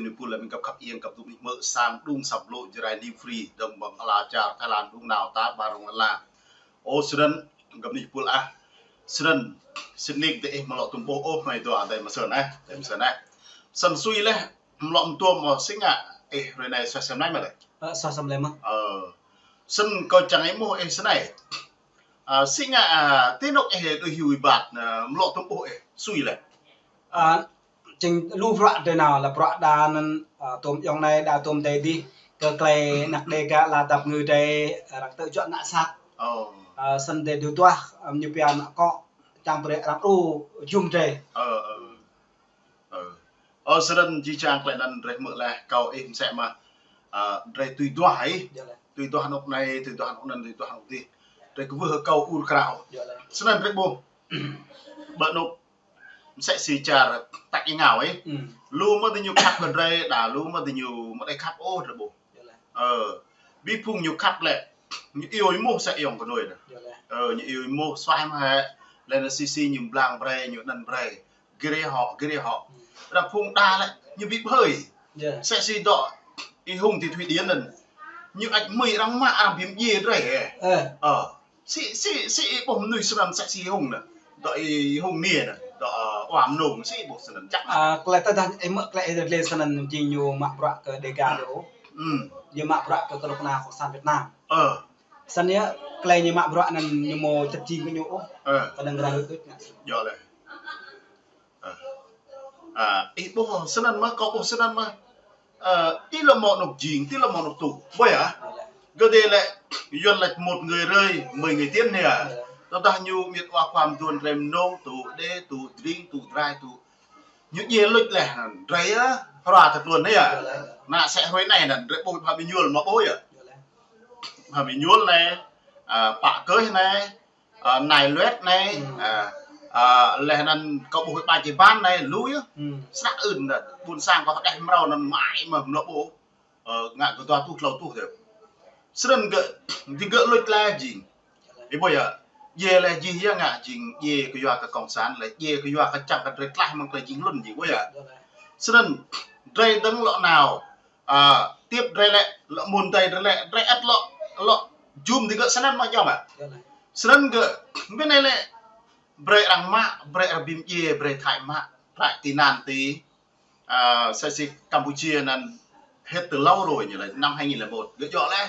นิพูดแล้วมันกับขับเอียงกับตุกนิเมื่อสร้างดุงสับโลจไรนิฟรีดังบังลาจาร์ไทยแลนด์ดุงนาวตาบารองลาโอ้ฉะนั้นกับนิพูดฉะนั้นสิ่งนี้แต่มาหลอกตุ้มโบโอ้ไม่ตัวอะไรมาเสนอมาเสนอสันซุยเลยหลอกตัวมาสิ่งเรื่องไหนสอนไหนมาเลยสอนเลยมั้งซึ่งก็จังไอ้โมสิ่งไหนสิ่งที่นกโดยหิวบาดหลอกตุ้มโบซุยเลยจึงรู้พระเดนาและพระดานั้นตัวอย่างในดาวตัวใดดีก็ไกลนักเด็กลาดับเงือใดรักเตอร์จอดนักสักสันเดดูตัวมีเพียงก็จำเป็นรับรู้ยุ่งใจฉะนั้นจีจางไกลนั้นเรื่องเมื่อไรเขาsẽ màเรื่องตุยตัวหันออกในตุยตัวหันออกนั้นตุยตัวหันออกที่เรื่องก็เพื่อเขาอุลกราวฉะนั้นเรื่องโบเบิร์นกsẽ xì trà tại cái ngào ấy lu mà nhiều khắp gần đây đã lu mà nhiều mà đây khắp ô rồi bộ bi phung nhiều khắp lệ những yêu ý mô sẽ yêu con nuôi rồi những yêu ý mô xoay mà lên là xì nhiều blang bre nhiều nần bre ghê họ là phung đa lại như bị hơi sẽ xì đọ ý hùng thì thủy điên lần như anh mày đang mạ biếm gì rồi xì bông nuôi xem sẽ xì hùng nè đợi hùng nia nèความหนุ่มสิบุษนันจักกลายแต่ไอ้เมื่อกลายเรื่องสนันจริงอยู่มาประกอบเดกาโดอยู่มาประกอบกรกนาของสานเวียดนามสันเนี้ยกลายอยู่มาประกอบนั้นอยู่โมจัดจริงกันอยู่กำลังระลึกเนี่ยเยอะเลยอีบุษนันมาก็บุษนันมาที่เราหมอหนุกจริงที่เราหมอหนุกถูกบ่อยก็เดี๋ยวแหละย้อนหลักหมดเงยเลย10 người tiênเนี่ยเราได้ยูมีความดวนเร็มโน้ตูเดตูดริงตูไรตูnhững gì lịch lẻ đấy á hòa thật luôn đấy nạ sẽ hồi này là đấy bôi bị nhuộm mà bôi bị nhuộm này bạ cơi này này loét này lẻ năn có bôi bài chỉ ban này lúi sắc ửng là buồn sang có đẹp màu nằm mãi mà nó bố ngạn của toa tu lâu tu rồi sân gỡ thì gỡ lịch là gì đấy bây giờ về là gì vậy ngạ chính về cái doa cái cộng sản lại về cái doa cái chẳng cái rệt lại mang cái chính luôn gì quá vậy cho nên rây đứng lọ nào tiếp rây lại lọ mồn tay rây ắt lọ zoom thì gỡ sẵn mà nhau mà cho nên gỡ bên này lại rây ăn mạ rây ăn bìm ye rây thải mạ lại tí nàn tí sẽ gì Campuchia nên hết từ lâu rồi như là năm 2001 gỡ rõ đấy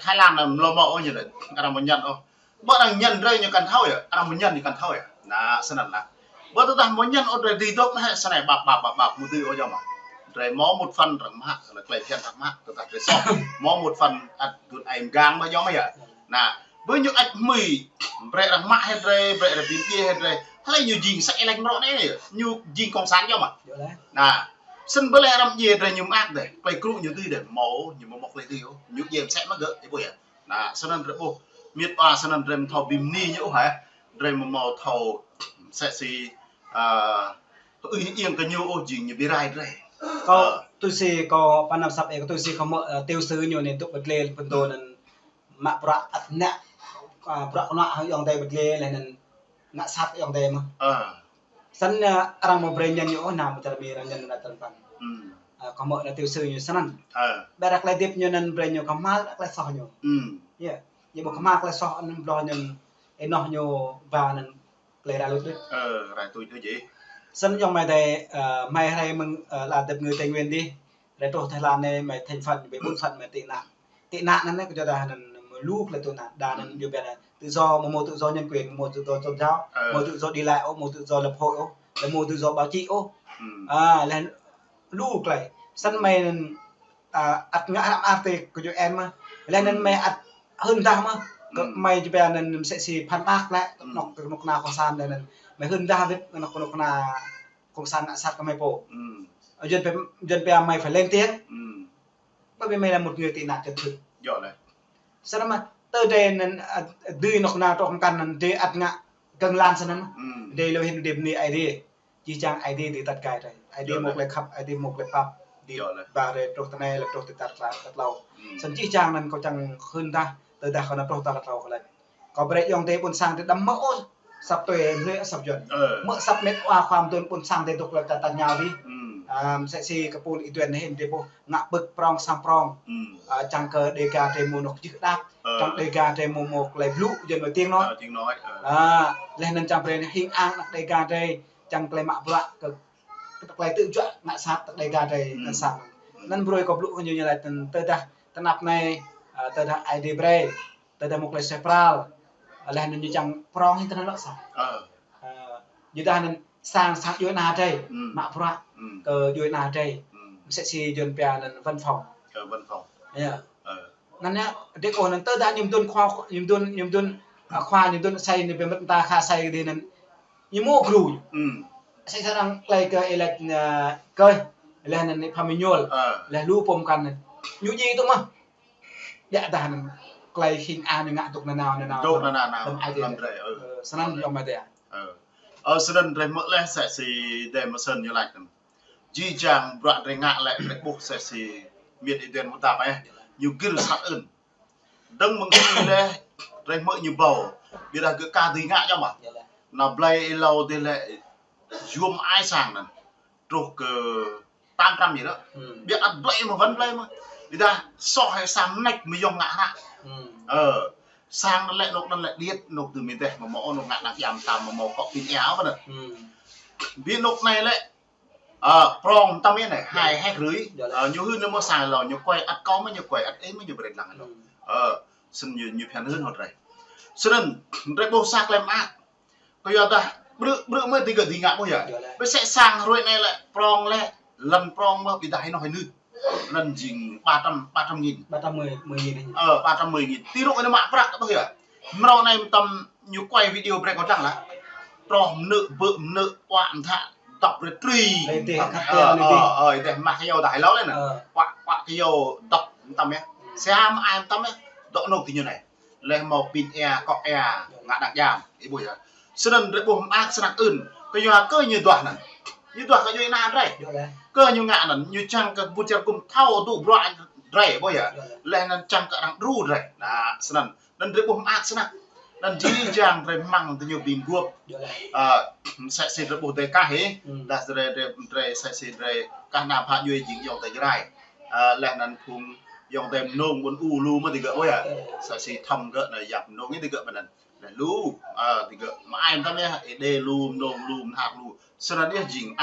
Thái Lan là lo mọ như là làm một nhận không bữa đang nhận rơi như cần thâu vậy, anh muốn nhận thì cần thâu vậy, nà xin là bữa tôi đang muốn nhận ở đây đi tốt hay sau này bạc một tiêu cho mà, rồi mó một phần rằng mát là cái tiền rằng mát, tôi đặt rồi xong, mó một phần ăn tụi em gang bao nhiêu mấy vậy, nà với những anh mì, rồi rằng mát hết rồi là tiền kia hết rồi, hay nhiều gì sẽ lạnh rõ đấy, nhiều gì công sáng cho mà, nà sân bữa nay làm gì rồi nhiều ác để, cái cũ nhiều tư để máu nhiều mọc lấy tiêu, nhiều gì sẽ mắc gỡ cái gì, nà sau đó rồi ô miệt à sân ăn rem thầu bìm ni nhũ hả rem màu thầu sẽ xì yên cái nhũ ô gì như bị rai đây có tôi xì có ban năm sắp ấy tôi xì không mở tiêu sứ nhiều nên tụt bật lên phần đồ nên mạ bạ nè bạ nọ hơi ông đây bật lên là nên ngã sát ông đây mà sân orang mau berenjan nhũ nào mà terbi berenjan là tân văn có mở là tiêu sứ nhiều sân ăn berak lại tiếp nhiều nên berenjan nhiều kamal lại sọ nhiều yeah nhưng mà không mặc lại sọ nên lo nhưng em nó nhiều và nên lấy ra luôn đấy ra tôi gì sân trong mày đây mày hay mình là tập người Tây Nguyên đi để tôi Thái Lan này mày thành phần về bốn phần mày tị nạn nên cái cho đà nên lúc là tôi nạn đà nên điều biệt là tự do một tự do nhân quyền một tự do tôn giáo một tự do đi lại một tự do lập hội là một tự do báo chí là lúc này sân mày nên ắt ngã làm arte của cho em mà nên mày ắt hơn ta mà mày chỉ bây nên sẽ xì phản bác lại nọc nào con san đây nên mày hơn ta với nọc nào con san đã sát cái mày bổ dân bây mày phải lên tiếng bởi vì mày là một người tị nạn thật sự giỏi này sao mà tới đây nên đưa nọc nào trong căn nên để ắt ngã cần lan sao mà đây là hiện điểm này ID chỉ trang ID thì tất cả rồi ID một là khắp ID một là pub đi và để trong này là trong tạt lâu sân chỉ trang nên có chẳng hơn ta từ ta không nằm trong tạt lâu lại có bệ dòng thế bồn sang thì đâm mỡ sắp tuệ lệ sắp chuẩn mỡ sắp mét quaความtuần bồn sang thì tục là tạt nhau đi sẽ si cái pun itu này hiện bộ ngạ bực prong sang prong chẳng cờ đề ca thêm một nọc chữ đáp trong đề ca thêm một lại blue dân nổi tiếng nói lên nên chẳng về hình an đề ca đây chẳng lại mạ vạ lại tự chọn ngạ sát đề ca đây là sao nên rồi có blue như là tên nạp này tên là ID bre tên một lại sepral lên nên như chẳng prong như thế nào sao như ta nên sang sát dưới na đây mạ vạ cờ dưới na đây sẽ si dân bè là văn phòngนั่นเนี่ยเด็กคนนั้นเตอร์ได้ยิมตุนควายิมตุนใส่ในเป็นตาคาใส่ดีนั้นยิมโมกรูใส่สรังไกลเกอเอเลตเกยแล้วนั่นในพามิโยลแล้วรู้ปมกันนั่นยูยีตรงมั้งเดี๋ยวแต่นั่นไกลคิงอาหนึ่งอ่ะตุกนานาวไอเดียสนั่นยอมมาเดียสนั่นเรื่องเมื่อไรใส่สีเดมเซนอยู่ไรนั่นจีจังบระเรงะแหละเด็กบุกใส่สีเมียดเดือนมุตาไปnhiều kia là sát ơn đừng mong gì đấy rồi mới nhiều bầu bây giờ cứ ca thì ngã cho mà nào play lâu thì lại zoom ai sang nè trục 800 gì đó biết ăn play mà vẫn play mà bây giờ so hay sang nách mới dùng ngã hạ sang nó lại điết nộp từ miền tây mà mỏ nộp ngã là giảm tạm mà mỏ cọ pin éo vậy nè biết nộp này lại prong tao biết này hai rưỡi nhiều hơn nó mua xài lò nhiều quay ăn có mấy nhiều quay ăn ấy mấy nhiều bệt lằng rồi xin nhiều phèn hơn hoặc này cho nên đây bố sạc làm ác bây giờ ta bữa mới thì gần thì ngã bao giờ bây sẽ sang rồi này lại prong lại lần prong mà bị đại nó hay nư lần dình 300.000 310.000 tí độ nó mạng bạc bao giờ mà này tầm nhiều quay video break có chẳng là prong nợ vợ nợ quạn thạ tập rồi truy để mặc cái dầu đại lắm lên nè quạ cái dầu tập tầm ấy xe ham ai tầm ấy độ nổ thì như này lên màu pin cọ ngã đặc giảm cái buổi đó cho nên để buồn ác sẽ đặc ưn cái giờ cơ như đoạn này như đoạn cái như nào đây cơ như ngã này như trang cái bút cùng thao tụ loại rẻ bây giờ lên là trang cái đang ru rẻ là cho nên để buồn ác sẽ đặc nên chỉ chàng phải mang từ nhiều bình guộc sẽ xịt được bộ tề cá hết là rồi sẽ xịt rồi các nam hạ duy chỉ dòng tề cái này nên cùng dòng tề nông muốn u lu mà thì gỡ bây giờ sẽ xịt thầm gỡ này dập nông cái thì gỡ mình là lu thì gỡ mà ai ta nghe đề lu nông lu hạt lu sau đó đi dình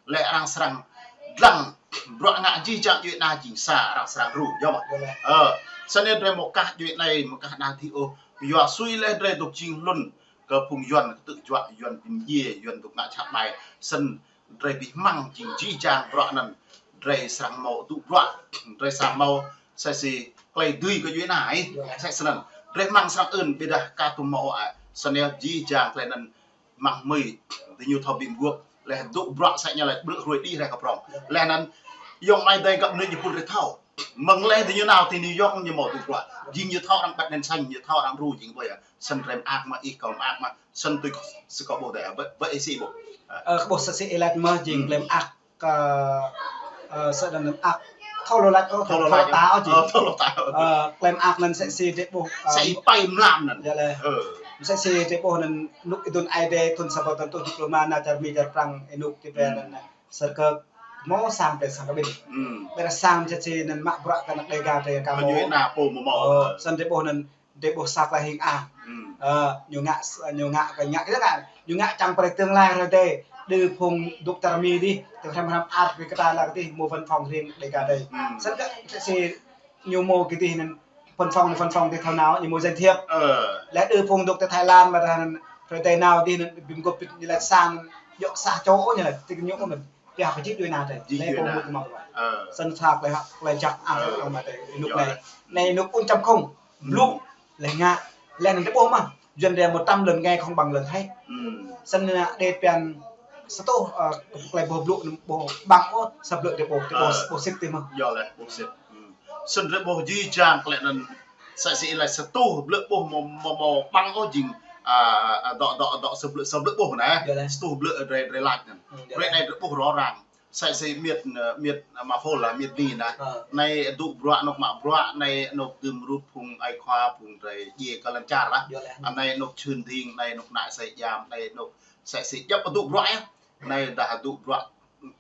lẽ đang sang rằng đoạn ngã chi trạng chuyện này chỉnh xả đang sang rủ do mà cho nên rồi một cái chuyện này một cái nào thì giờ suy lên đây tục trình luôn cơ phùng dọn tự chọn dọn tìm gì dọn tục ngã chạm bài sân rồi bị măng chỉnh chi trang đoạn nần rồi sang màu tụ đoạn rồi sang màu sai gì play tươi cái chuyện này sai sân rồi măng sang ơn bây giờ ca tụ màu sân này chi trang play nần măng mì thì nhiều thầu bị buộc là tụ đoạn sai nhà lại bự rồi đi ra gặp rồng là nần dùng ai đây gặp nơi như phun thao mừng lên thì như nào thì New York như một tụ đoạnยิงnhư thao đang bật lên xanh như thao đang ru chính vậy sân rem ác mà ít còn ác mà sân tôi sẽ có bộ để vậy gì bộ bộ sẽ lại mà chính rem ác sẽ đừng ác thao lo lại táo chỉ rem ác nên sẽ xì để bộ sẽ bay làm nè sẽ xì để bộ nên lúc itu ide tuần sau tuần tôi diploma na jar mi jar prang enuk thì về nên circle mau sampai sang bên bây giờ sang cho chị nên mặc bạc cái này gà thì cả màu nào phù màu sân để bộ nên để bộ sạc là hình nhiều ngạ cái ngạ cái này nhiều ngạ chẳng phải tương lai rồi đây đưa phùng doctor mi đi từ tham art cái ta là cái gì một văn phòng riêng để cả đây rất cái chị nhiều mô cái gì nên văn phòng thì thao nào nhiều mô danh thiệp lẽ đưa phùng doctor Thái Lan mà rồi đây nào đi nên bìm cột như là sang dọn xa chỗ như là thì những của mình thì học phải chích đôi nào thì lấy bộ một màu sân sạc lại chặt mà nút này nút 1.0 lúc lại ngạ lên cái bố mà dần dần 100 lần nghe không bằng lần hay sân đề tiền sato lại bộ bằng có sập lợi để bộ xích tim mà giờ lại bộ xích sân cái bộ di trang lại là sẽ lại sato lợi bộ màu bằng có gì đọ sập lợi bộ này sato lợi rồi lại này bộ rõ ràng sẽ miệt mà phô là miệt đi nè này tụ bọa nọc mạ bọa này nọc tươm rút phùng ai khoa phùng rồi gì cả lần cha đó này nọc chun thing này nọc nại sẽ giảm này nọc sẽ chấp tụ bọa này đã tụ bọa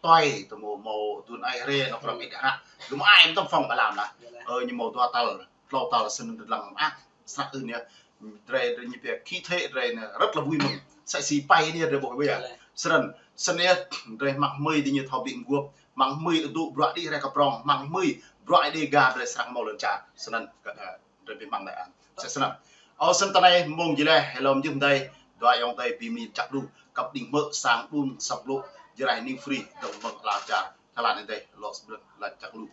toy từ màu tuần ai re nó còn bị đá đúng ai cũng trong phòng phải làm là nhưng màu toa tàu sân làm ác sắc ư nhỉ re như việc khi thế re rất là vui mừng sẽ xì bay đi rồi bộ bây giờ sân này re mặc mây đi như thao bị guộc mặc mây tụ bọa đi ra cặp rong mặc mây bọa đi gà re sang màu lần trà sân rồi bị mang lại sẽ sân sân này mong gì đây hello như đây đoạn ông tay vì mình chặt luôn cặp đỉnh mỡ sáng đun sập lộ giờ này new free đồng bằng là trà thay lại đây lost là chặt luôn